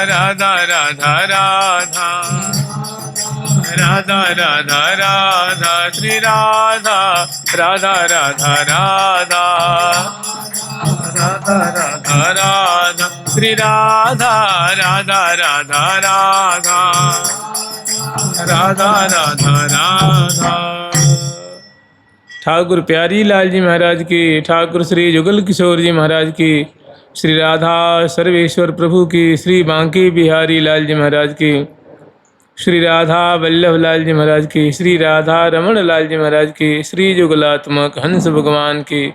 राधा राधा राधा राधा राधा राधा श्री राधा राधा राधा राधा राधा राधा राधा श्री राधा राधा राधा राधा राधा राधा राधा। ठाकुर प्यारी लाल जी महाराज की, ठाकुर श्री जुगल किशोर जी महाराज की, श्री राधा सर्वेश्वर प्रभु की, श्री बांके बिहारी लाल जी महाराज की, श्री राधा वल्लभ लाल जी महाराज की, श्री राधा रमण लाल जी महाराज की, श्री जुगलात्मक हंस भगवान की,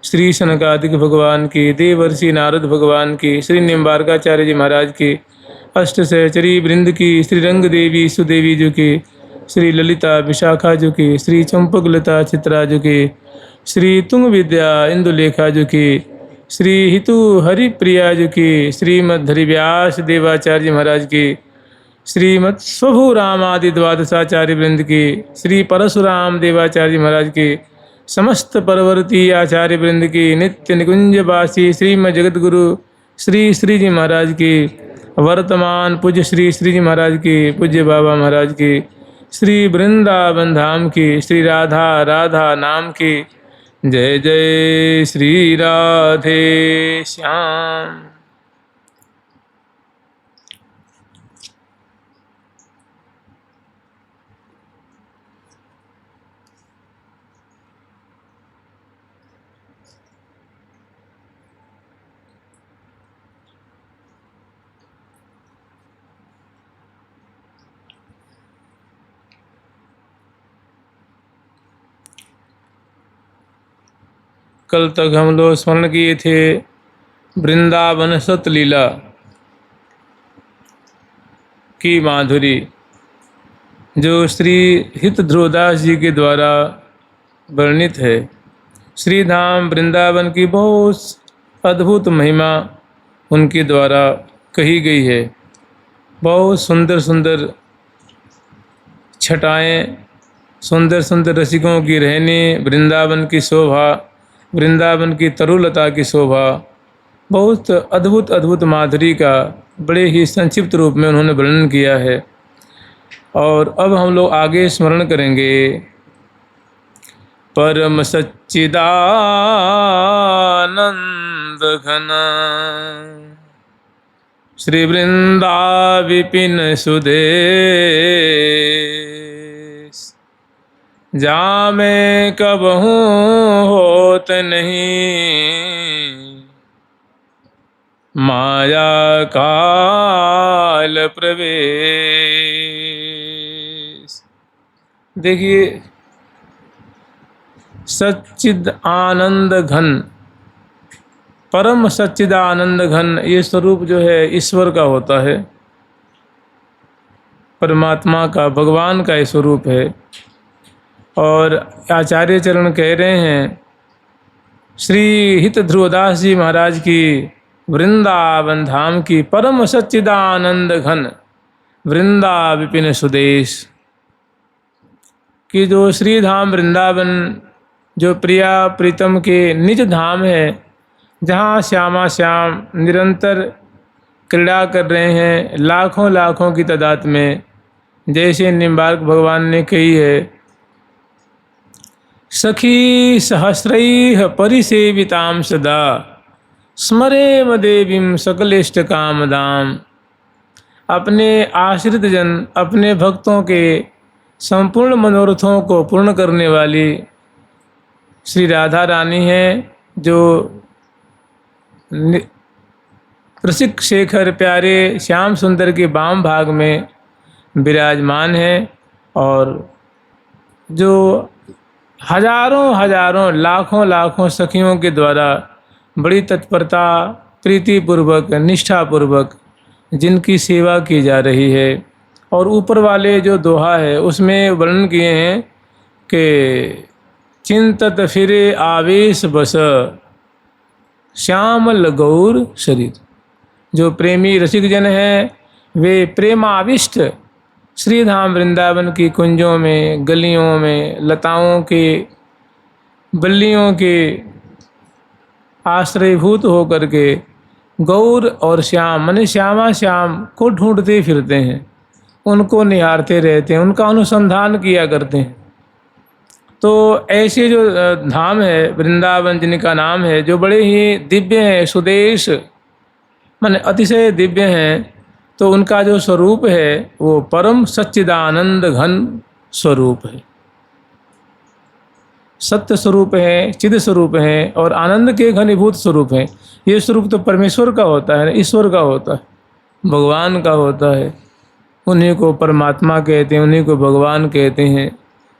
श्री सनकादिक भगवान की, देवर्षि नारद भगवान की, श्री निम्बारकाचार्य जी महाराज की, अष्ट सहचरी वृंद की, श्री रंग देवी सुदेवी जी की, श्री ललिता विशाखा जी की, श्री चंपक लता चित्रा जी की, श्री तुंग विद्या इंदुलेखा जी की, श्री हितु हरिप्रिया जी की, श्रीमद हरिव्यास देवाचार्य महाराज की, श्रीमद स्वभु राम आदि द्वादशाचार्य वृंद की, श्री परशुराम देवाचार्य महाराज की, समस्त परवर्ती आचार्य वृंद की, नित्य निकुंजवासी श्रीमद जगत गुरु श्री श्री जी महाराज की, वर्तमान पूज्य श्री श्री जी महाराज की, पूज्य बाबा महाराज की, श्री वृंदावन धाम की, श्री राधा राधा नाम की। जय जय श्री राधे श्याम। कल तक हम लोग स्मरण किए थे वृंदावन सतलीला की माधुरी, जो श्री हित ध्रुवदास जी के द्वारा वर्णित है। श्री धाम वृंदावन की बहुत अद्भुत महिमा उनके द्वारा कही गई है। बहुत सुंदर सुंदर छटाएं, सुंदर सुंदर रसिकों की रहनी, वृंदावन की शोभा, वृंदावन की तरुलता की शोभा, बहुत अद्भुत अद्भुत माधुरी का बड़े ही संक्षिप्त रूप में उन्होंने वर्णन किया है। और अब हम लोग आगे स्मरण करेंगे परम सच्चिदानंद घन श्री वृंदा विपिन सुदेश, जामे कबहूँ होत नहीं माया काल प्रवेश। देखिए, सच्चिद आनंद घन, परम सच्चिदानंद घन, ये स्वरूप जो है ईश्वर का होता है, परमात्मा का, भगवान का ये स्वरूप है। और आचार्य चरण कह रहे हैं श्री हित ध्रुवदास जी महाराज की वृंदावन धाम की परम सच्चिदानंद घन वृंदा विपिन सुदेश कि जो श्री धाम वृंदावन जो प्रिया प्रीतम के निज धाम है, जहाँ श्यामा श्याम निरंतर क्रीड़ा कर रहे हैं लाखों लाखों की तादाद में। जैसे निम्बार्क भगवान ने कही है, सखी सहस्रैः परिसेवितां सदा स्मरेम देवीं सकलेष्ट कामदाम। अपने आश्रित जन, अपने भक्तों के संपूर्ण मनोरथों को पूर्ण करने वाली श्री राधा रानी हैं, जो रसिक शेखर प्यारे श्याम सुंदर के वाम भाग में विराजमान हैं और जो हजारों हजारों लाखों लाखों सखियों के द्वारा बड़ी तत्परता, प्रीतिपूर्वक, निष्ठापूर्वक जिनकी सेवा की जा रही है। और ऊपर वाले जो दोहा है उसमें वर्णन किए हैं कि चिंतत फिरे आवेश बस श्यामल गौर शरीर। जो प्रेमी रसिक जन हैं वे प्रेमाविष्ट श्री धाम वृंदावन की कुंजों में, गलियों में, लताओं के, बल्लियों के आश्रयभूत होकर के गौर और श्याम माने श्यामा श्याम को ढूंढते फिरते हैं, उनको निहारते रहते हैं, उनका अनुसंधान किया करते हैं। तो ऐसे जो धाम है वृंदावन जिनका नाम है, जो बड़े ही दिव्य हैं, सुदेश माने अतिशय दिव्य हैं, तो उनका जो स्वरूप है वो परम सच्चिदानंद घन स्वरूप है, सत्य स्वरूप है, चिद स्वरूप है और आनंद के घनीभूत स्वरूप है। ये स्वरूप तो परमेश्वर का होता है, ईश्वर का होता है, भगवान का होता है। उन्हीं को परमात्मा कहते हैं, उन्हीं को भगवान कहते हैं,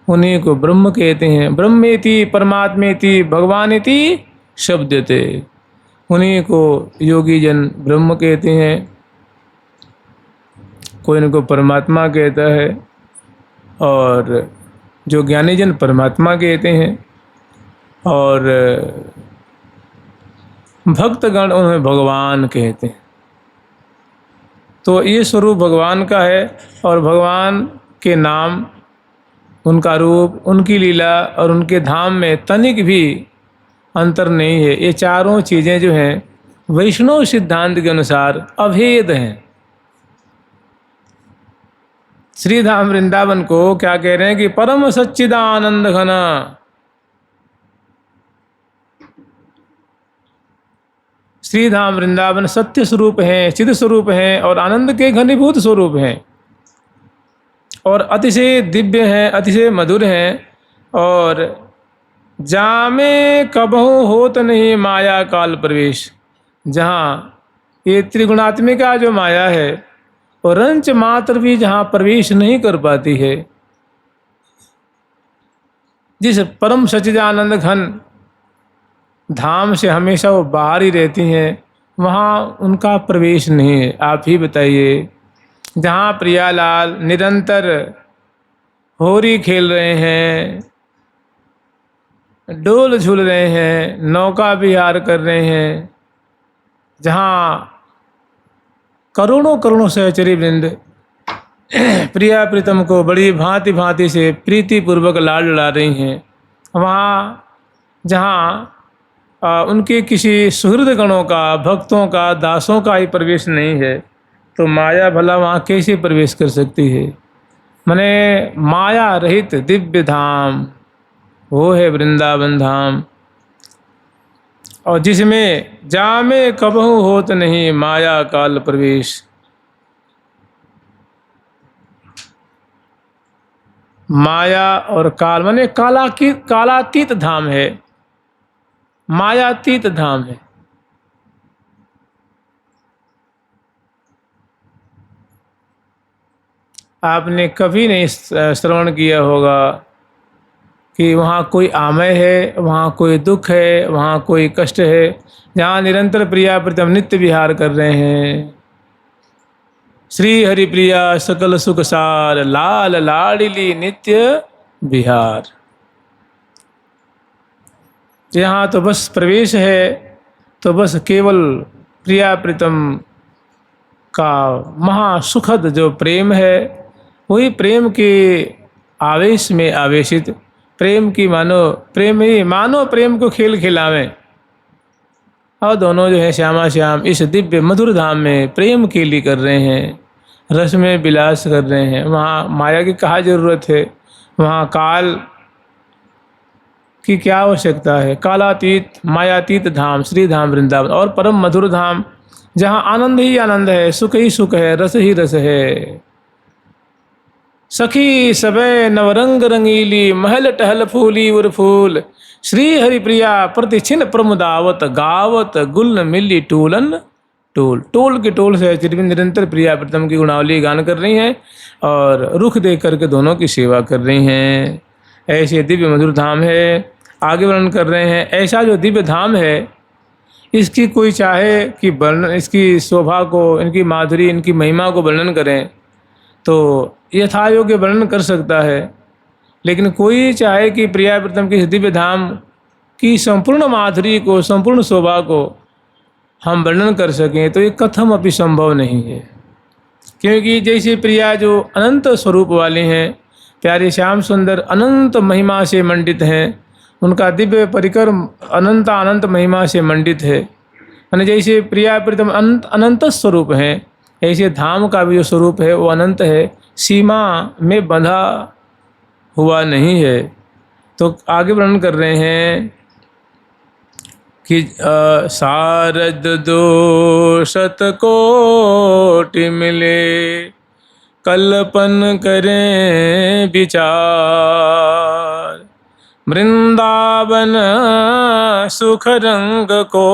उन्हीं को ब्रह्म कहते हैं। ब्रह्मेति परमात्मेति भगवानेति शब्दते, उन्हीं को योगी जन ब्रह्म कहते हैं, कोई इनको परमात्मा कहता है, और जो ज्ञानी जन परमात्मा कहते हैं, और भक्तगण उन्हें भगवान कहते हैं। तो ये स्वरूप भगवान का है, और भगवान के नाम, उनका रूप, उनकी लीला और उनके धाम में तनिक भी अंतर नहीं है। ये चारों चीज़ें जो हैं वैष्णव सिद्धांत के अनुसार अभेद हैं। श्री धाम वृंदावन को क्या कह रहे हैं कि परम सच्चिदानंद घना, श्री धाम वृंदावन सत्य स्वरूप हैं, चिद स्वरूप हैं और आनंद के घनीभूत स्वरूप हैं, और अतिशय दिव्य हैं, अतिशय मधुर हैं, और जामे कबहु होत नहीं माया काल प्रवेश। जहाँ ये त्रिगुणात्मिका जो माया है और रंच मात्र भी जहाँ प्रवेश नहीं कर पाती है, जिस परम सच्चिदानंद घन धाम से हमेशा वो बाहर ही रहती हैं, वहाँ उनका प्रवेश नहीं है। आप ही बताइए, जहाँ प्रियालाल निरंतर होरी खेल रहे हैं, डोल झूल रहे हैं, नौका विहार कर रहे हैं, जहाँ करोड़ों करोड़ों सहचरी वृंद प्रिया प्रीतम को बड़ी भांति भांति से प्रीति पूर्वक लाड लड़ा रही हैं, वहाँ जहाँ उनके किसी सुहृद गणों का, भक्तों का, दासों का ही प्रवेश नहीं है, तो माया भला वहाँ कैसे प्रवेश कर सकती है। माने माया रहित दिव्य धाम वो है वृंदावन धाम, और जिसमें जामे कबहु होत नहीं माया काल प्रवेश। माया और काल माने कालातीत धाम है, मायातीत धाम है। आपने कभी नहीं श्रवण किया होगा कि वहाँ कोई आमय है, वहाँ कोई दुख है, वहाँ कोई कष्ट है, जहाँ निरंतर प्रिया प्रीतम नित्य विहार कर रहे हैं। श्री हरि प्रिया सकल सुख सार, लाल लाडली नित्य विहार। यहाँ तो बस प्रवेश है, तो बस केवल प्रिया प्रीतम का महासुखद जो प्रेम है, वही प्रेम के आवेश में आवेशित, प्रेम की मानो प्रेम ही मानो प्रेम को खेल खिलावें। और दोनों जो है श्यामा श्याम इस दिव्य मधुर धाम में प्रेम खेली कर रहे हैं, रस में विलास कर रहे हैं। वहाँ माया की कहाँ जरूरत है, वहाँ काल की क्या आवश्यकता है। कालातीत मायातीत धाम श्री धाम वृंदावन, और परम मधुर धाम जहाँ आनंद ही आनंद है, सुख ही सुख है, रस ही रस है। सखी सबे नवरंग रंगीली, महल टहल फूली उर फूल, श्री हरि प्रिया प्रतिछिन प्रमुदावत, गावत गुल मिली टूलन टोल। टोल के टोल से निरंतर प्रिया प्रीतम की गुणावली गान कर रही हैं, और रुख देख करके दोनों की सेवा कर रही हैं। ऐसे दिव्य मधुर धाम है। आगे वर्णन कर रहे हैं, ऐसा जो दिव्य धाम है, इसकी कोई चाहे कि वर्णन, इसकी शोभा को, इनकी माधुरी, इनकी महिमा को वर्णन करें तो यथा योग्य वर्णन कर सकता है, लेकिन कोई चाहे कि प्रिया प्रीतम की दिव्य धाम की संपूर्ण माधुरी को, संपूर्ण शोभा को हम वर्णन कर सकें तो ये कथम अभी संभव नहीं है। क्योंकि जैसे प्रिया जो अनंत स्वरूप वाले हैं, प्यारे श्याम सुंदर अनंत महिमा से मंडित हैं, उनका दिव्य परिकर अनंत अनंत महिमा से मंडित है, माने जैसे प्रिया प्रीतम अनंत स्वरूप हैं, ऐसे धाम का भी जो स्वरूप है वो अनंत है, सीमा में बंधा हुआ नहीं है। तो आगे वर्णन कर रहे हैं कि सारद दो शतकोटि मिले, कल्पन करें विचार, वृंदावन सुख रंग को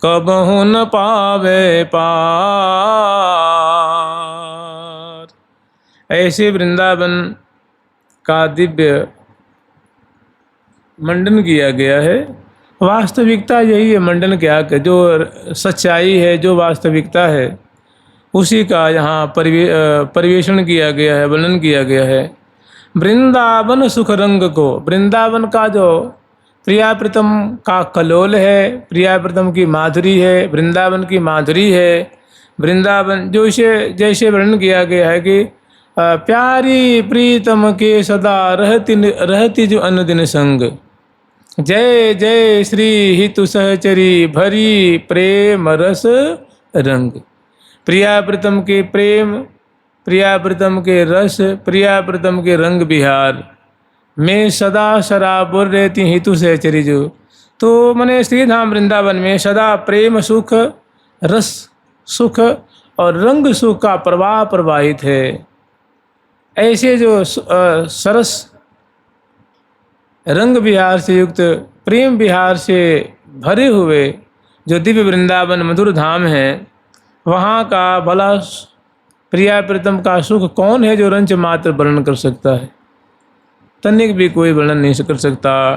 कबहु न पावे पार। ऐसे वृंदावन का दिव्य मंडन किया गया है। वास्तविकता यही है, मंडन क्या है, जो सच्चाई है, जो वास्तविकता है उसी का यहाँ परिवेषण किया गया है, वर्णन किया गया है। वृंदावन सुख रंग को, वृंदावन का जो प्रिया प्रीतम का कलोल है, प्रिया प्रीतम की माधुरी है, वृंदावन की माधुरी है। वृंदावन जो इसे जैसे वर्णन किया गया है कि प्यारी प्रीतम के सदा रहती जो अनुदिन संग, जय जय श्री हितु सहचरी भरी प्रेम रस रंग। प्रिया प्रीतम के प्रेम, प्रिया प्रीतम के रस, प्रिया प्रीतम के रंग बिहार में सदा शराबुर रहती हितु सहचरी जो। तो मैंने श्री धाम वृंदावन में सदा प्रेम सुख, रस सुख और रंग सुख का प्रवाह प्रवाहित है। ऐसे जो सरस रंग विहार से युक्त, प्रेम विहार से भरे हुए जो दिव्य वृंदावन मधुर धाम है, वहाँ का भला प्रिया प्रीतम का सुख कौन है जो रंच मात्र वर्णन कर सकता है? तनिक भी कोई वर्णन नहीं कर सकता।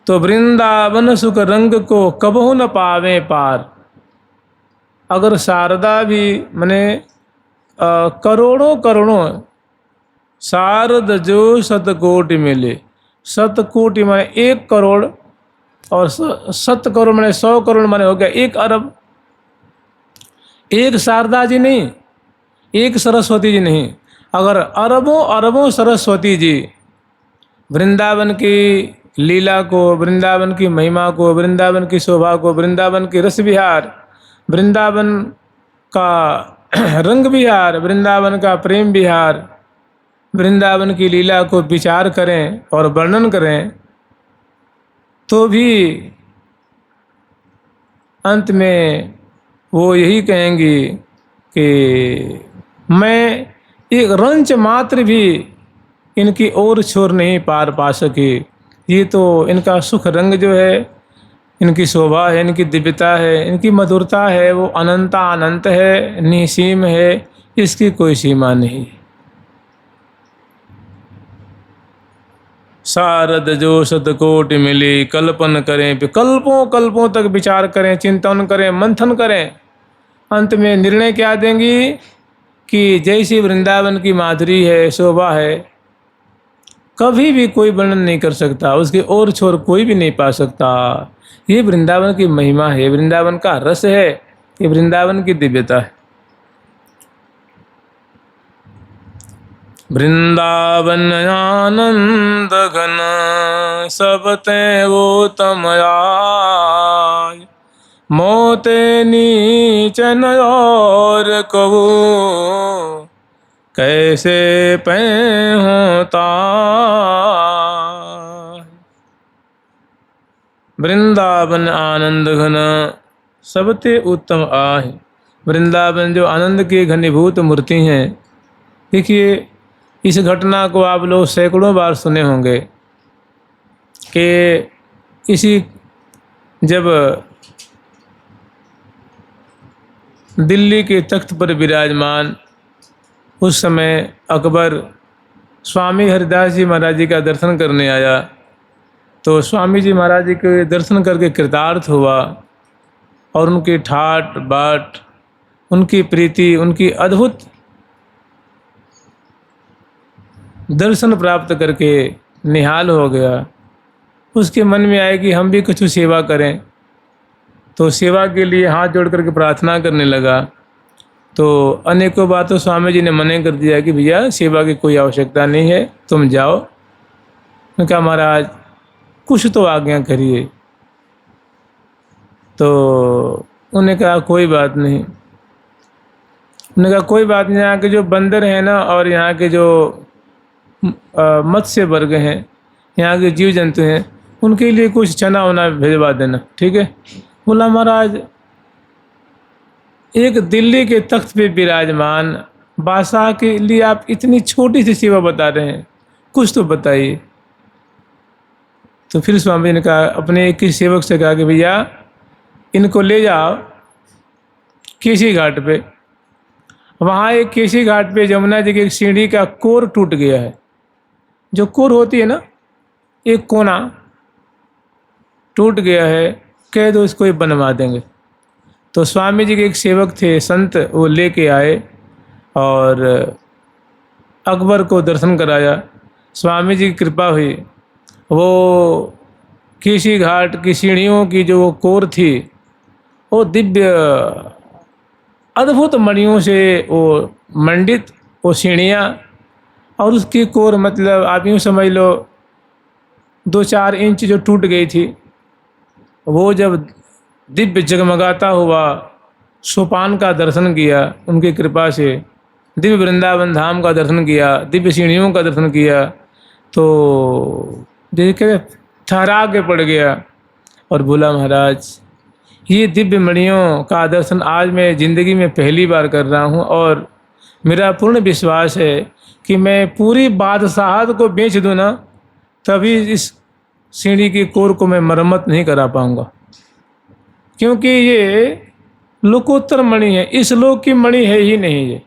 तो वृंदावन सुख रंग को कबहु न पावे पार। अगर शारदा भी मने करोड़ों करोड़ों शारद जो शतकोटि मिले, शतकोटि माने 1 करोड़ और 7 करोड़ माने 100 करोड़ माने हो गया 1 अरब। एक शारदा जी नहीं, एक सरस्वती जी नहीं, अगर अरबों अरबों सरस्वती जी वृंदावन की लीला को, वृंदावन की महिमा को, वृंदावन की शोभा को, वृंदावन की रस विहार, वृंदावन का रंग विहार, वृंदावन का प्रेम विहार, वृंदावन की लीला को विचार करें और वर्णन करें, तो भी अंत में वो यही कहेंगी कि मैं एक रंच मात्र भी इनकी ओर छोर नहीं पार पा सकी। ये तो इनका सुख रंग जो है, इनकी शोभा है, इनकी दिव्यता है, इनकी मधुरता है, वो अनंता अनंत है, निसीम है, इसकी कोई सीमा नहीं। शारद जो शतकोटि मिली, कल्पन करें, कल्पों कल्पों तक विचार करें, चिंतन करें, मंथन करें, अंत में निर्णय क्या देंगी कि जैसी वृंदावन की माधुरी है, शोभा है, कभी भी कोई वर्णन नहीं कर सकता, उसके और छोर कोई भी नहीं पा सकता। ये वृंदावन की महिमा है, वृंदावन का रस है, ये वृंदावन की दिव्यता है। वृंदावन आनंद घन सब ते वो तमयाय, मोते नीचन और कबू कैसे पै होता। वृंदावन आनंद घन सबते उत्तम आहे। वृंदावन जो आनंद की घनीभूत मूर्ति हैं। देखिए, इस घटना को आप लोग सैकड़ों बार सुने होंगे कि इसी जब दिल्ली के तख्त पर विराजमान उस समय अकबर स्वामी हरिदास जी महाराज जी का दर्शन करने आया, तो स्वामी जी महाराज जी के दर्शन करके कृतार्थ हुआ और उनकी ठाट बाट, उनकी प्रीति, उनकी अद्भुत दर्शन प्राप्त करके निहाल हो गया। उसके मन में आए कि हम भी कुछ सेवा करें, तो सेवा के लिए हाथ जोड़ करके प्रार्थना करने लगा। तो अनेकों बातों स्वामी जी ने मना कर दिया कि भैया सेवा की कोई आवश्यकता नहीं है, तुम जाओ। मैं कहा महाराज कुछ तो आज्ञा करिए। तो उन्होंने कहा कोई बात नहीं। उन्होंने कहा कोई बात नहीं, यहाँ के जो बंदर हैं ना और यहाँ के जो मत्स्य वर्ग हैं, यहाँ के जीव जंतु हैं, उनके लिए कुछ चना वना भिजवा देना, ठीक है। बोला महाराज, एक दिल्ली के तख्त पे विराजमान बादशाह के लिए आप इतनी छोटी सी सेवा बता रहे हैं, कुछ तो बताइए। तो फिर स्वामी जी ने कहा, अपने एक ही सेवक से कहा कि भैया इनको ले जाओ केसी घाट पे। वहाँ एक केसी घाट पे यमुना जी की एक सीढ़ी का कोर टूट गया है। जो कोर होती है ना, एक कोना टूट गया है, कह दो इसको ये बनवा देंगे। तो स्वामी जी के एक सेवक थे संत, वो लेके आए और अकबर को दर्शन कराया। स्वामी जी की कृपा हुई, वो केसी घाट की सीढ़ियों की जो कोर थी वो दिव्य अद्भुत मणियों से वो मंडित वो सीढ़ियाँ, और उसकी कोर मतलब आप यूँ समझ लो 2-4 इंच जो टूट गई थी, वो जब दिव्य जगमगाता हुआ सोपान का दर्शन किया उनकी कृपा से, दिव्य वृंदावन धाम का दर्शन किया, दिव्य सीढ़ियों का दर्शन किया, तो देखे ठहरा के पड़ गया और बोला महाराज ये दिव्य मणियों का दर्शन आज मैं ज़िंदगी में पहली बार कर रहा हूँ, और मेरा पूर्ण विश्वास है कि मैं पूरी बादशाहत को बेच दूँ ना, तभी इस सीढ़ी की कोर को मैं मरम्मत नहीं करा पाऊँगा, क्योंकि ये लोकोत्तर मणि है, इस लोक की मणि है ही नहीं ये।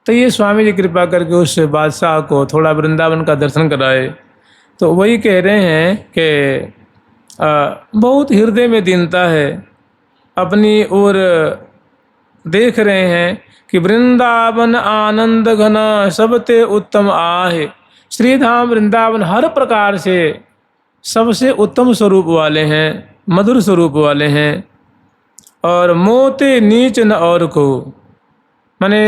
तो ये स्वामी जी कृपा करके उस बादशाह को थोड़ा वृंदावन का दर्शन कराए। तो वही कह रहे हैं कि बहुत हृदय में दीनता है, अपनी ओर देख रहे हैं कि वृंदावन आनंद घना सबते उत्तम आहे। श्रीधाम वृंदावन हर प्रकार से सबसे उत्तम स्वरूप वाले हैं, मधुर स्वरूप वाले हैं, और मोते नीच न और को, माने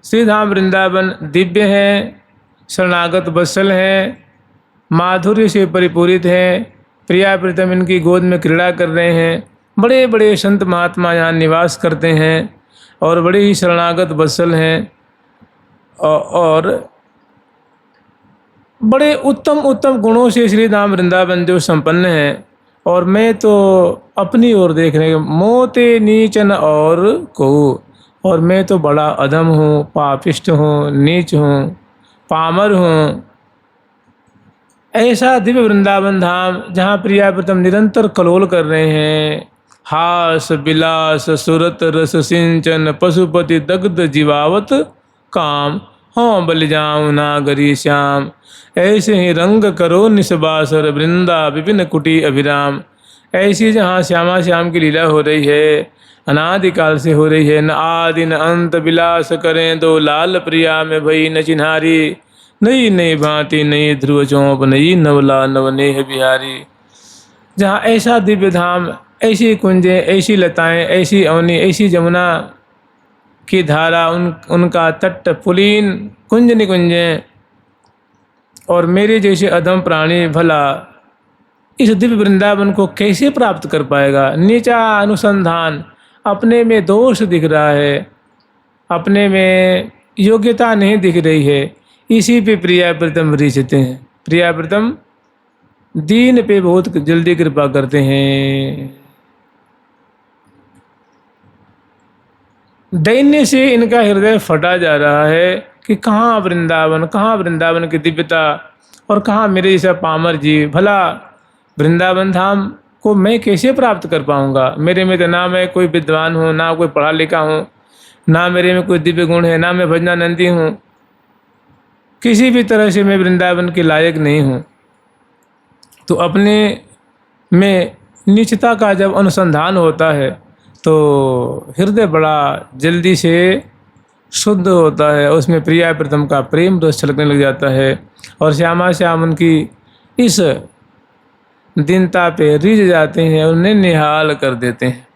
श्रीधाम वृंदावन दिव्य है, शरणागत वत्सल है, माधुर्य से परिपूरित है, प्रिया प्रीतम इनकी गोद में क्रीड़ा कर रहे हैं, बड़े बड़े संत महात्मा यहाँ निवास करते हैं और बड़े ही शरणागत वत्सल हैं, और बड़े उत्तम उत्तम गुणों से श्री धाम वृंदावन जो संपन्न है। और मैं तो अपनी ओर देखने के मोते नीचन और को, और मैं तो बड़ा अधम हूँ, पापिष्ट हूँ, नीच हूँ, पामर हूँ। ऐसा दिव्य वृंदावन धाम जहाँ प्रिया प्रीतम निरंतर कलोल कर रहे हैं, हास विलास सुरत रस सिंचन पशुपति दग्ध जीवावत काम, हाँ बल जाऊँ नागरी श्याम। ऐसे ही रंग करो निसबासर वृंदा विपिन कुटी अभिराम। ऐसी जहाँ श्यामा श्याम की लीला हो रही है, अनादिकाल से हो रही है, न आदि न अंत विलास करें दो लाल प्रिया में भई न चिन्हारी। नई नई भांति नई ध्रुव चौंप नई नवला नवनेह बिहारी। जहाँ ऐसा दिव्य धाम, ऐसी कुंजें, ऐसी लताएं, ऐसी अवनी, ऐसी जमुना की धारा, उनका तट पुलीन कुंज निकुंजें, और मेरे जैसे अधम प्राणी भला इस दिव्य वृंदावन को कैसे प्राप्त कर पाएगा। नीचा अनुसंधान, अपने में दोष दिख रहा है, अपने में योग्यता नहीं दिख रही है, इसी पे प्रिया प्रीतम रिझते हैं। प्रिया प्रीतम दीन पे बहुत जल्दी कृपा करते हैं। दैन्य से इनका हृदय फटा जा रहा है कि कहाँ वृंदावन की दिव्यता, और कहाँ मेरे जैसा पामर जी, भला वृंदावन धाम को मैं कैसे प्राप्त कर पाऊँगा। मेरे में तो ना मैं कोई विद्वान हूँ, ना कोई पढ़ा लिखा हूँ, ना मेरे में कोई दिव्य गुण है, ना मैं भजनानंदी हूँ, किसी भी तरह से मैं वृंदावन के लायक नहीं हूँ। तो अपने में नीचता का जब अनुसंधान होता है तो हृदय बड़ा जल्दी से शुद्ध होता है, उसमें प्रिया प्रीतम का प्रेम रस छलकने लग जाता है, और श्यामा श्याम उनकी इस दीनता पे रिझ जाते हैं, उन्हें निहाल कर देते हैं।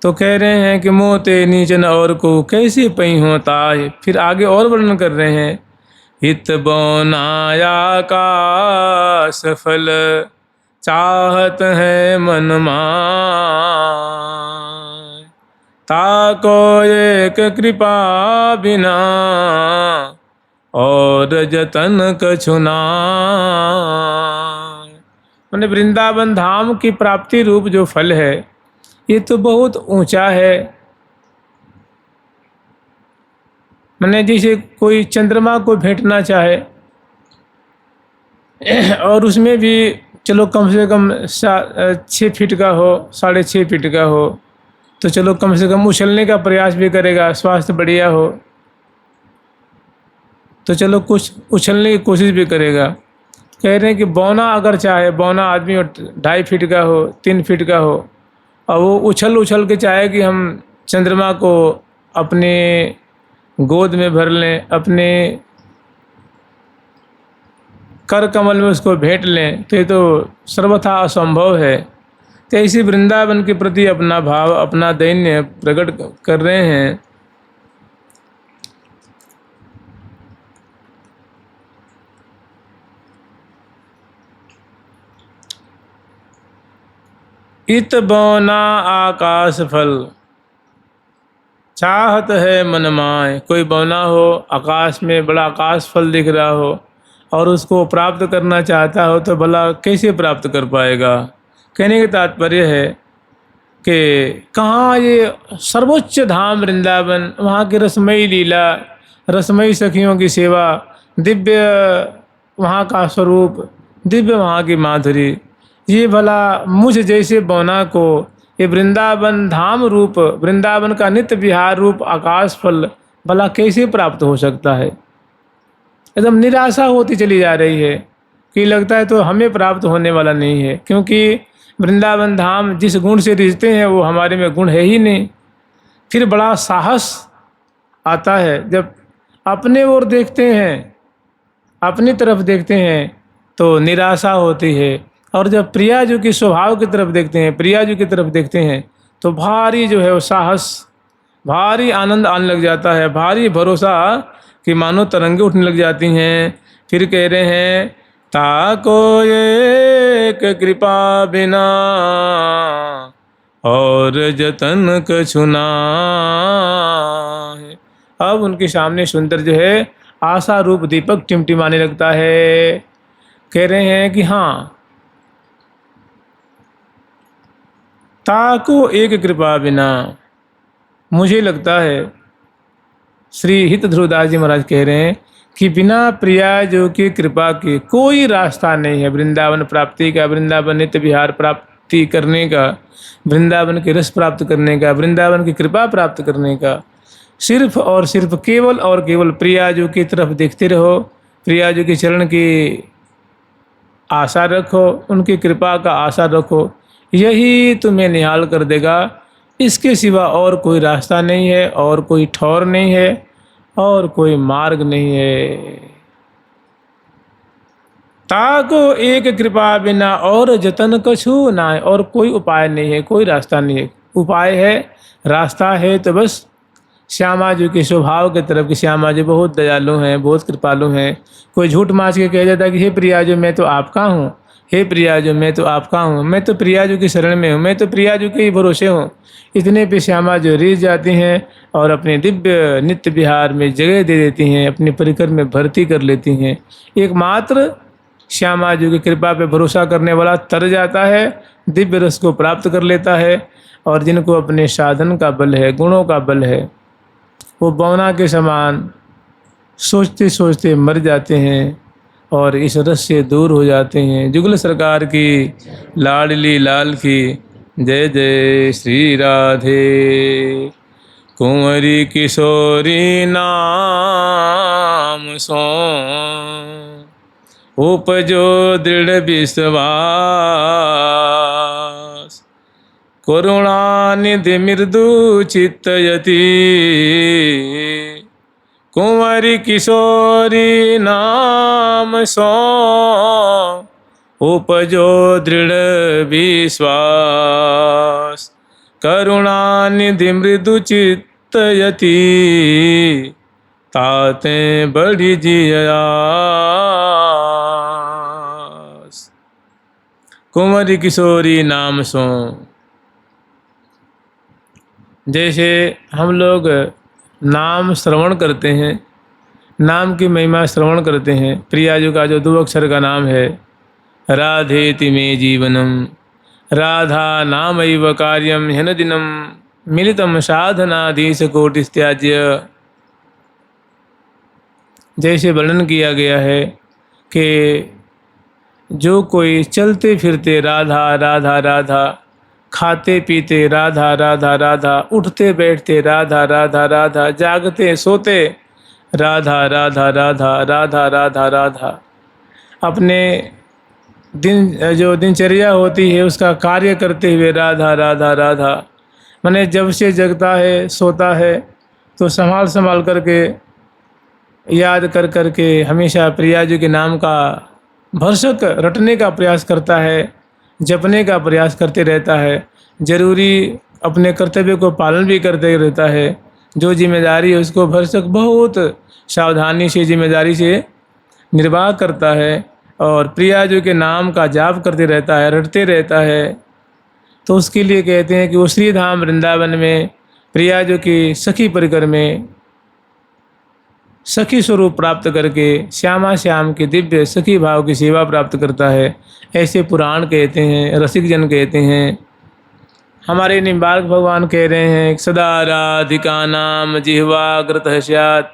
तो कह रहे हैं कि मोते नीचन और को कैसे पई होता है। फिर आगे और वर्णन कर रहे हैं, हित बोनाया का सफल चाहत है मन माय। ताको एक कृपा बिना और जतन कछु नाय। मैंने वृंदावन धाम की प्राप्ति रूप जो फल है ये तो बहुत ऊंचा है। मैंने जैसे कोई चंद्रमा को भेंटना चाहे और उसमें भी चलो कम से कम 6 फीट का हो, 6.5 फीट का हो, तो चलो कम से कम उछलने का प्रयास भी करेगा, स्वास्थ्य बढ़िया हो तो चलो कुछ उछलने की कोशिश भी करेगा। कह रहे हैं कि बौना अगर चाहे, बौना आदमी 2.5 फीट का हो, 3 फीट का हो, और वो उछल उछल के चाहे कि हम चंद्रमा को अपने गोद में भर लें, अपने कर कमल में उसको भेंट लें, तो ये तो सर्वथा असंभव है। तो इसी वृंदावन के प्रति अपना भाव, अपना दैन्य प्रकट कर रहे हैं। इत बौना आकाश फल चाहत है मन माय। कोई बौना हो, आकाश में बड़ा आकाश फल दिख रहा हो और उसको प्राप्त करना चाहता हो तो भला कैसे प्राप्त कर पाएगा। कहने का तात्पर्य है कि कहाँ ये सर्वोच्च धाम वृंदावन, वहाँ की रसमयी लीला, रसमयी सखियों की सेवा, दिव्य वहाँ का स्वरूप, दिव्य वहाँ की माधुरी, ये भला मुझ जैसे बौना को ये वृंदावन धाम रूप, वृंदावन का नित्य विहार रूप आकाश फल भला कैसे प्राप्त हो सकता है। एकदम निराशा होती चली जा रही है कि लगता है तो हमें प्राप्त होने वाला नहीं है, क्योंकि वृंदावन धाम जिस गुण से रिझते हैं वो हमारे में गुण है ही नहीं। फिर बड़ा साहस आता है जब अपने ओर देखते हैं, अपनी तरफ देखते हैं तो निराशा होती है, और जब प्रिया जी की स्वभाव की तरफ देखते हैं, प्रिया जी की तरफ देखते हैं तो भारी जो है वो साहस, भारी आनंद आने लग जाता है, भारी भरोसा कि मानो तरंगे उठने लग जाती हैं। फिर कह रहे हैं ताको एक कृपा बिना और जतन कछु नाय। अब उनके सामने सुंदर जो है आशा रूप दीपक टिमटिमाने लगता है। कह रहे हैं कि हाँ, ताको एक कृपा बिना, मुझे लगता है श्री हित ध्रुवदास जी महाराज कह रहे हैं कि बिना प्रिया जो की कृपा के कोई रास्ता नहीं है वृंदावन प्राप्ति का, वृंदावन नित्य विहार प्राप्ति करने का, वृंदावन के रस प्राप्त करने का, वृंदावन की कृपा प्राप्त करने का। सिर्फ और सिर्फ केवल और केवल प्रिया जो की तरफ देखते रहो, प्रिया जो के चरण की आशा रखो, उनकी कृपा का आशा रखो, यही तुम्हें निहाल कर देगा। इसके सिवा और कोई रास्ता नहीं है, और कोई ठौर नहीं है, और कोई मार्ग नहीं है। ताको एक कृपा बिना और जतन कछु नाय। और कोई उपाय नहीं है, कोई रास्ता नहीं है। उपाय है, रास्ता है तो बस श्यामा जी के स्वभाव के तरफ कि श्यामा जी बहुत दयालु हैं, बहुत कृपालु हैं। कोई झूठ माच के कह देता कि हे प्रिया जो मैं तो आपका हूँ, हे प्रिया जो मैं तो आपका हूँ, मैं तो प्रिया जी की शरण में हूँ, मैं तो प्रिया जी के ही भरोसे हूँ। इतने पे श्यामा जो रीझ जाती हैं और अपने दिव्य नित्य विहार में जगह दे देती हैं, अपने परिकर में भर्ती कर लेती हैं। एकमात्र श्यामा जी की कृपा पे भरोसा करने वाला तर जाता है, दिव्य रस को प्राप्त कर लेता है। और जिनको अपने साधन का बल है, गुणों का बल है, वो बौना के समान सोचते सोचते मर जाते हैं और इस रस से दूर हो जाते हैं। जुगल सरकार की लाडली लाल की जय जय श्री राधे। कुंवरी किशोरी नाम सो उपजो दृढ़ विश्वास। करुणानिधि मृदु चित्तयति कुंवरी किशोरी नाम सो उपजो दृढ़ विश्वास। करुणानिधि मृदु चित्तयति ताते बड़ी जियास। कुंवरी किशोरी नाम सो। जैसे हम लोग नाम श्रवण करते हैं, नाम की महिमा श्रवण करते हैं। प्रियाजू का जो 2 अक्षर का नाम है, राधेति मे जीवनम, राधा नामैव कार्यम ह्यन दिनम मिलितम साधनाधीश कोटिस्त्याज्य। जैसे वर्णन किया गया है कि जो कोई चलते फिरते राधा राधा राधा, खाते पीते राधा राधा राधा, उठते बैठते राधा राधा राधा, जागते सोते राधा राधा राधा राधा राधा राधा, अपने जो दिनचर्या होती है उसका कार्य करते हुए राधा राधा राधा, माने जब से जगता है सोता है तो संभाल संभाल करके याद कर करके हमेशा प्रिया जी के नाम का भरसक रटने का प्रयास करता है, जपने का प्रयास करते रहता है। जरूरी अपने कर्तव्य को पालन भी करते रहता है। जो जिम्मेदारी है उसको भरसक बहुत सावधानी से जिम्मेदारी से निर्वाह करता है और प्रिया जी के नाम का जाप करते रहता है, रटते रहता है। तो उसके लिए कहते हैं कि वो श्री धाम वृंदावन में प्रिया जी की सखी परिकर में सखी स्वरूप प्राप्त करके श्यामा श्याम के दिव्य सखी भाव की सेवा प्राप्त करता है। ऐसे पुराण कहते हैं, रसिक जन कहते हैं। हमारे निम्बार्क भगवान कह रहे हैं सदा राधिका नाम जिह्वाग्रत स्यात्,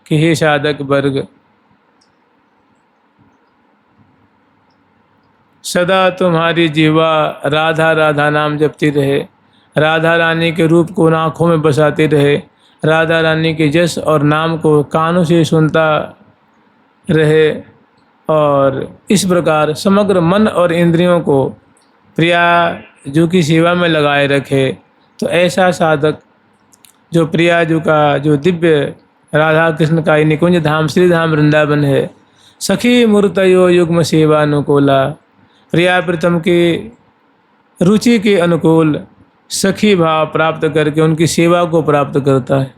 कि हे साधक वर्ग सदा तुम्हारी जिह्वा राधा राधा नाम जपती रहे, राधा रानी के रूप को आँखों में बसाते रहे, राधा रानी के जस और नाम को कानों से सुनता रहे और इस प्रकार समग्र मन और इंद्रियों को प्रिया जू की सेवा में लगाए रखे। तो ऐसा साधक जो प्रिया जू का जो दिव्य राधा कृष्ण का निकुंज धाम श्री धाम वृंदावन है, सखी मूर्तयो युग्म सेवानुकूला, प्रिया प्रीतम की रुचि के अनुकूल सखी भाव प्राप्त करके उनकी सेवा को प्राप्त करता है।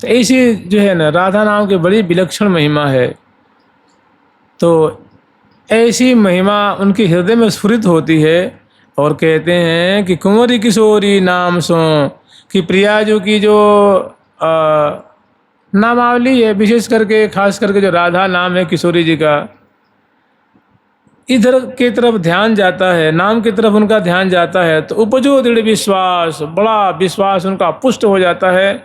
तो ऐसी जो है ना राधा नाम की बड़ी विलक्षण महिमा है। तो ऐसी महिमा उनके हृदय में स्फुरित होती है और कहते हैं कि कुंवरी किशोरी नाम सो, कि प्रिया जो की जो नामावली है, विशेष करके खास करके जो राधा नाम है किशोरी जी का, इधर की तरफ ध्यान जाता है, नाम की तरफ उनका ध्यान जाता है तो उपजो दृढ़ विश्वास, बड़ा विश्वास उनका पुष्ट हो जाता है,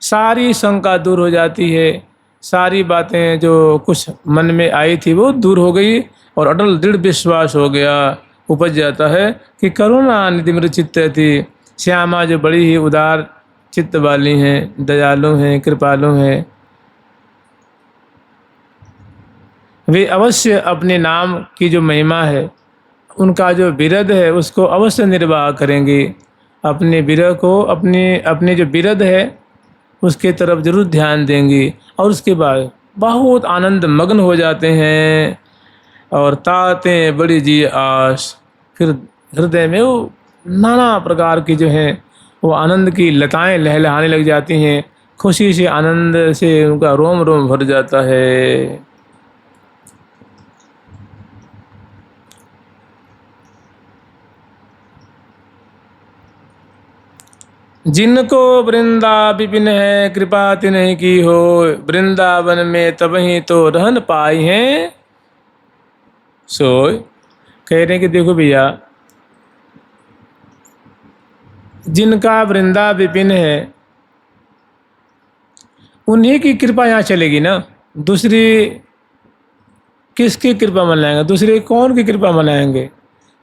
सारी शंका दूर हो जाती है, सारी बातें जो कुछ मन में आई थी वो दूर हो गई और अटल दृढ़ विश्वास हो गया, उपज जाता है कि करुणा निधि मृत चित्त थी। श्यामा जो बड़ी ही उदार चित्त वाली हैं, दयालु हैं, कृपालु हैं, वे अवश्य अपने नाम की जो महिमा है, उनका जो विरध है उसको अवश्य निर्वाह करेंगे। अपने विरह को अपने जो विरध है उसके तरफ जरूर ध्यान देंगी और उसके बाद बहुत आनंद मग्न हो जाते हैं और ताते बड़ी जी आस, फिर हृदय में वो नाना प्रकार की जो है वो आनंद की लताएं लहलहाने लग जाती हैं, खुशी से आनंद से उनका रोम रोम भर जाता है। जिनको वृंदा विपिन है कृपा तिन्हीं की हो, वृंदावन में तब ही तो रहन पाई हैं सोय। कह रहे हैं कि देखो भैया, जिनका वृंदा विपिन है उन्हीं की कृपा यहाँ चलेगी ना, दूसरी किसकी कृपा मनाएंगे, दूसरे कौन की कृपा मनाएंगे।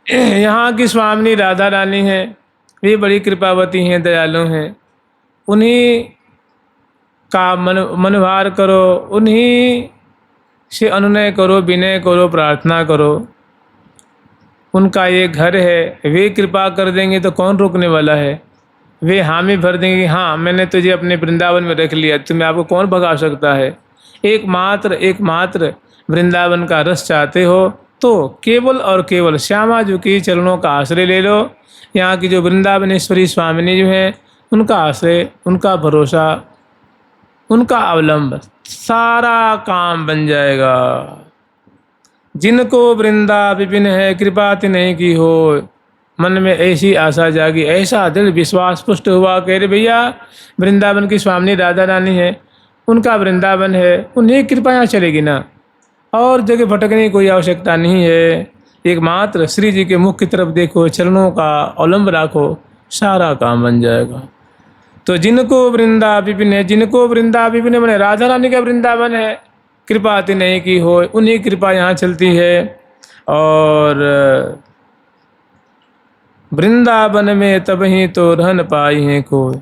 यहाँ की स्वामिनी राधा रानी है, वे बड़ी कृपावती हैं, दयालु हैं, उन्हीं का मनभार करो, उन्हीं से अनुनय करो, विनय करो, प्रार्थना करो। उनका ये घर है, वे कृपा कर देंगे तो कौन रोकने वाला है। वे हामी भर देंगे, हाँ मैंने तुझे अपने वृंदावन में रख लिया, तुम्हें आपको कौन भगा सकता है। एकमात्र वृंदावन का रस चाहते हो तो केवल और केवल श्यामा जी की चरणों का आश्रय ले लो। यहाँ की जो वृंदावनेश्वरी स्वामिनी जो है, उनका आश्रय, उनका भरोसा, उनका अवलंब, सारा काम बन जाएगा। जिनको वृंदा विपिन है कृपा तिन्हीं की हो। मन में ऐसी आशा जागी, ऐसा दिल विश्वास पुष्ट हुआ, कह रहे भैया वृंदावन की स्वामी राधा रानी है, उनका वृंदावन है, उन्हीं की कृपा यहाँ चलेगी ना, और जगह भटकने की कोई आवश्यकता नहीं है। एकमात्र श्री जी के मुख की तरफ देखो, चरणों का अवलंब राखो, सारा काम बन जाएगा। तो जिनको वृंदा विपिन है, जिनको वृंदा विपिन है मैंने राधा रानी का वृंदावन है, कृपा तिन्हीं की हो, उन्हीं कृपा यहाँ चलती है। और वृंदावन में तब ही तो रहन पाई हैं कोई,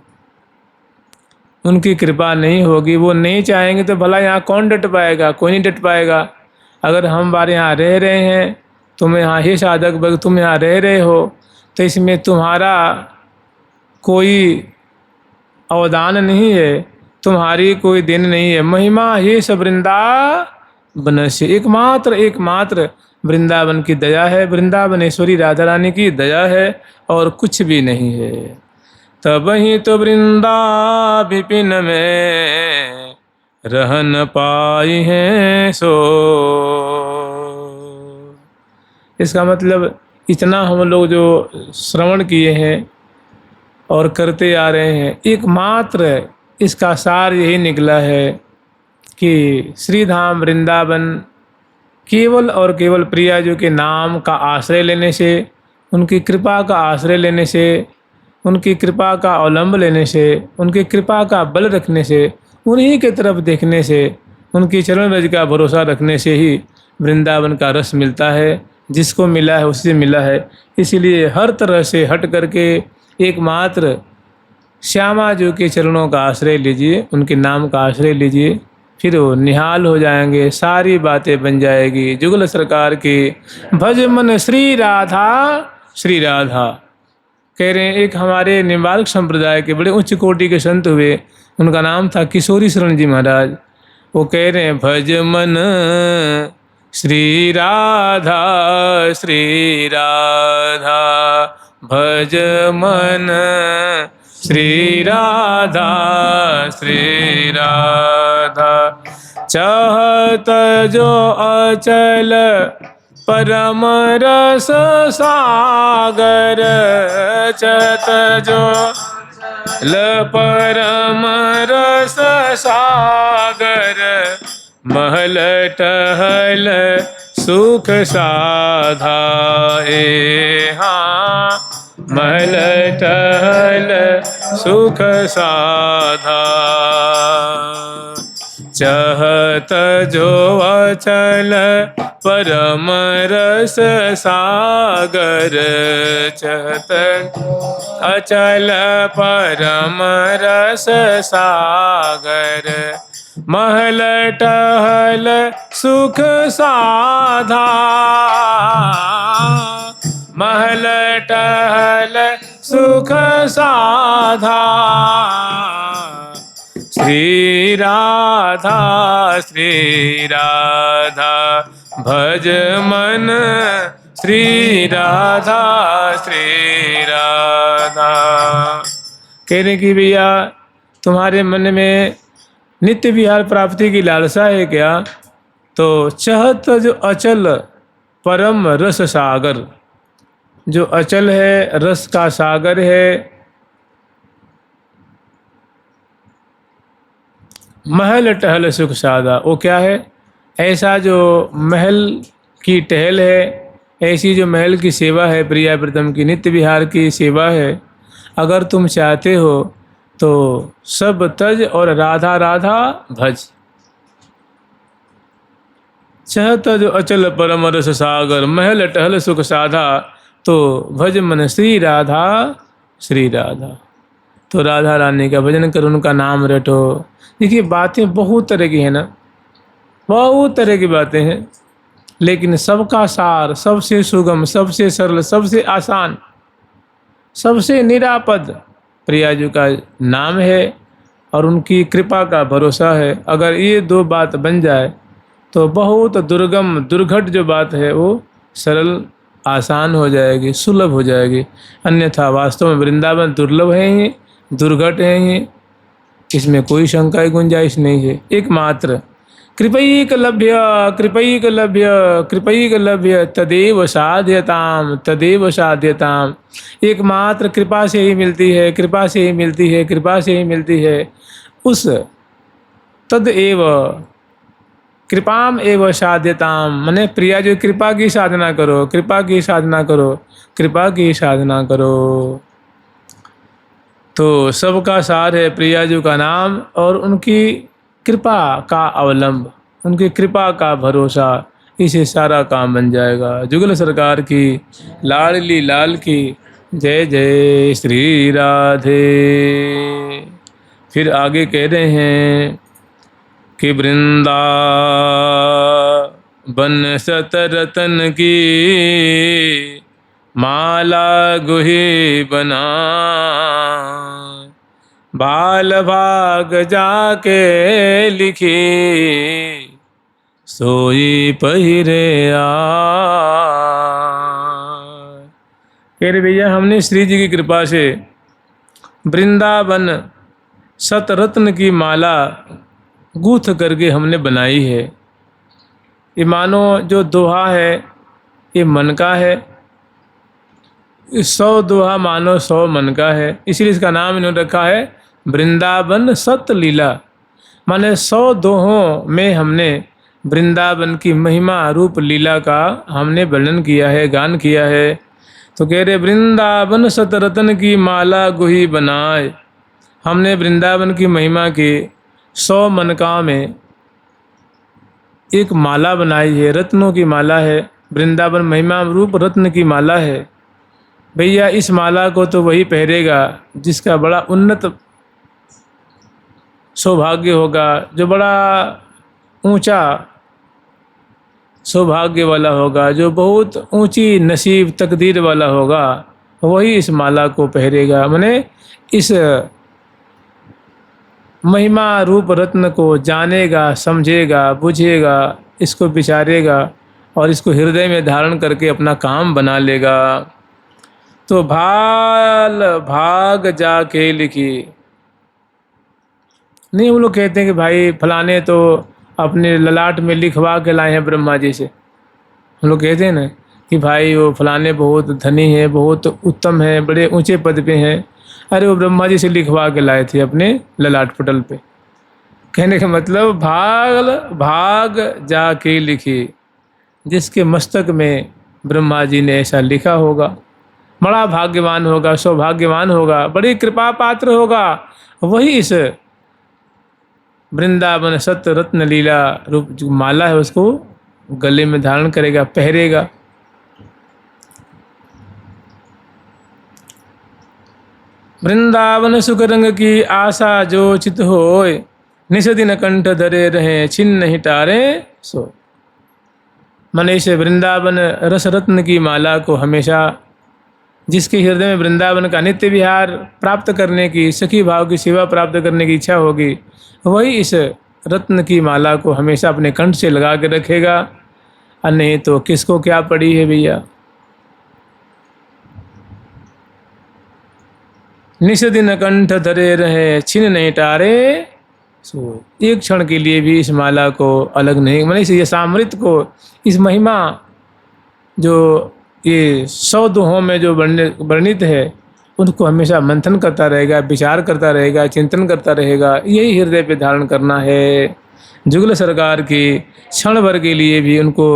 उनकी कृपा नहीं होगी, वो नहीं चाहेंगे तो भला यहाँ कौन डट पाएगा, कोई नहीं डट पाएगा। अगर हम हमारे यहाँ रह रहे हैं, तुम यहाँ ही साधक भक्त तुम यहाँ रह रहे हो, तो इसमें तुम्हारा कोई अवदान नहीं है, तुम्हारी कोई देन नहीं है। महिमा ही सब वृंदावन से, एकमात्र वृंदावन की दया है, वृंदावनेश्वरी राधा रानी की दया है, और कुछ भी नहीं है। तब ही तो वृंदा विपिन में रहन पाई हैं सो। इसका मतलब इतना हम लोग जो श्रवण किए हैं और करते आ रहे हैं, एकमात्र इसका सार यही निकला है कि श्रीधाम वृंदावन केवल और केवल प्रिया जी के नाम का आश्रय लेने से, उनकी कृपा का आश्रय लेने से, उनकी कृपा का अवलंब लेने से, उनकी कृपा का बल रखने से, उन्हीं के तरफ देखने से, उनकी चरण रज का भरोसा रखने से ही वृंदावन का रस मिलता है। जिसको मिला है उससे मिला है। इसीलिए हर तरह से हट करके एकमात्र श्यामा जी के चरणों का आश्रय लीजिए, उनके नाम का आश्रय लीजिए, फिर वो निहाल हो जाएंगे, सारी बातें बन जाएगी। जुगल सरकार की भज मन श्री राधा श्री राधा। कह रहे हैं एक हमारे निम्बार्क संप्रदाय के बड़े उच्च कोटि के संत हुए, उनका नाम था किशोरी शरण जी महाराज। वो कह रहे हैं भज मन श्री राधा श्री राधा, भज मन श्री राधा श्री राधा। चाहत जो अचल परम रस सागर, चत जो ल परम रस सागर, महल टहल सुख साधा हाँ, महल टहल सुख साधा। चहत जो अचल परम रस सागर, चहत अचल परम रस सागर, महल टहल सुख साधा, महल टहल सुख साधा। श्री राधा भज मन श्री राधा श्री राधा। कहने की भैया तुम्हारे मन में नित्य विहार प्राप्ति की लालसा है क्या? तो चहत जो अचल परम रस सागर, जो अचल है रस का सागर है, महल टहल सुख साधा। वो क्या है? ऐसा जो महल की टहल है, ऐसी जो महल की सेवा है, प्रिया प्रीतम की नित्य विहार की सेवा है, अगर तुम चाहते हो तो सब तज और राधा राधा भज। चहत जो अचल परम रस सागर, महल टहल सुख साधा, तो भज मन श्री राधा श्री राधा। तो राधा रानी का भजन करो, उनका नाम रटो। देखिए बातें बहुत तरह की है ना, बहुत तरह की बातें हैं, लेकिन सबका सार, सबसे सुगम, सबसे सरल, सबसे आसान, सबसे निरापद प्रिया जी का नाम है और उनकी कृपा का भरोसा है। अगर ये दो बात बन जाए तो बहुत दुर्गम दुर्घट जो बात है वो सरल आसान हो जाएगी, सुलभ हो जाएगी। अन्यथा वास्तव में वृंदावन दुर्लभ है ही, दुर्घट है ही, इसमें कोई शंका की गुंजाइश नहीं है। एकमात्र कृपैकलभ्य कृपैकलभ्य कृपैकलभ्य तदेव साध्यताम तदेव साध्यताम। एकमात्र कृपा से ही मिलती है, कृपा से ही मिलती है, कृपा से ही मिलती है। उस तदेव कृपाम एव साध्यताम, मने प्रिया जो कृपा की साधना करो, कृपा की साधना करो, कृपा की साधना करो। तो सबका सार है प्रिया जी का नाम और उनकी कृपा का अवलंब, उनकी कृपा का भरोसा, इसे सारा काम बन जाएगा। जुगल सरकार की लाडली लाल की जय जय श्री राधे। फिर आगे कह रहे हैं कि वृंदावन सतरतन की माला गुही बना, बाल भाग जाके लिखी सोई पहिरे आ। कह रहे भैया हमने श्री जी की कृपा से वृंदावन सतरत्न की माला गूथ करके हमने बनाई है। ये मानो जो दोहा है ये मन का है, 100 दोहा मानो 100 मन का है, इसलिए इसका नाम इन्होंने रखा है वृंदावन सत लीला। माने 100 दोहों में हमने वृंदावन की महिमा रूप लीला का हमने वर्णन किया है, गान किया है। तो कह रहे वृंदावन सतरत्न की माला गुही बनाए, हमने वृंदावन की महिमा के 100 मनकाओं में एक माला बनाई है, रत्नों की माला है, वृंदावन महिमा रूप रत्न की माला है। भैया इस माला को तो वही पहरेगा जिसका बड़ा उन्नत सौभाग्य होगा, जो बड़ा ऊंचा सौभाग्य वाला होगा, जो बहुत ऊंची नसीब तकदीर वाला होगा, वही इस माला को पहरेगा। माने इस महिमा रूप रत्न को जानेगा, समझेगा, बुझेगा, इसको विचारेगा और इसको हृदय में धारण करके अपना काम बना लेगा। तो भाल भाग जाके लिखी। नहीं हम लोग कहते हैं कि भाई फलाने तो अपने ललाट में लिखवा के लाए हैं ब्रह्मा जी से। हम लोग कहते हैं ना कि भाई वो फलाने बहुत धनी है, बहुत उत्तम है, बड़े ऊंचे पद पे हैं। अरे वो ब्रह्मा जी से लिखवा के लाए थे अपने ललाट पटल पे। कहने का मतलब भाग जाके लिखी, जिसके मस्तक में ब्रह्मा जी ने ऐसा लिखा होगा बड़ा भाग्यवान होगा, सौभाग्यवान होगा, बड़ी कृपा पात्र होगा, वही इस वृंदावन सत रत्न लीला रूप जो माला है उसको गले में धारण करेगा, पहरेगा। वृंदावन सुख रंग की आशा जो चित होय, निस दिन कंठ धरे रहे छिन्न नहीं टारे सो। मन से वृंदावन रस रत्न की माला को हमेशा, जिसके हृदय में वृंदावन का नित्य विहार प्राप्त करने की, सखी भाव की सेवा प्राप्त करने की इच्छा होगी, वही इस रत्न की माला को हमेशा अपने कंठ से लगा के रखेगा। और नहीं तो किसको क्या पड़ी है भैया। निस दिन कंठ धरे रहे छिन नहीं टारे सो। एक क्षण के लिए भी इस माला को अलग नहीं, मैंने इस सामृत को, इस महिमा जो ये 100 दोहों में जो वर्णित है उनको हमेशा मंथन करता रहेगा, विचार करता रहेगा, चिंतन करता रहेगा। यही हृदय पे धारण करना है। जुगल सरकार की क्षण भर के लिए भी उनको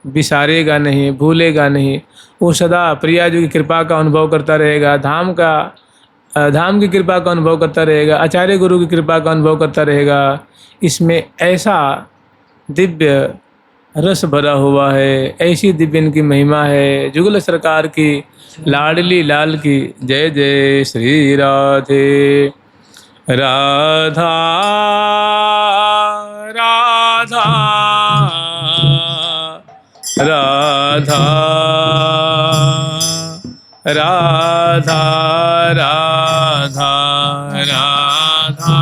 विसारेगा नहीं, भूलेगा नहीं। वो सदा प्रिया जी की कृपा का अनुभव करता रहेगा, धाम की कृपा का अनुभव करता रहेगा, आचार्य गुरु की कृपा का अनुभव करता रहेगा। इसमें ऐसा दिव्य रस भरा हुआ है, ऐसी दिव्य इनकी महिमा है। जुगल सरकार की लाडली लाल की जय जय श्री राधे। राधा राधा राधा राधा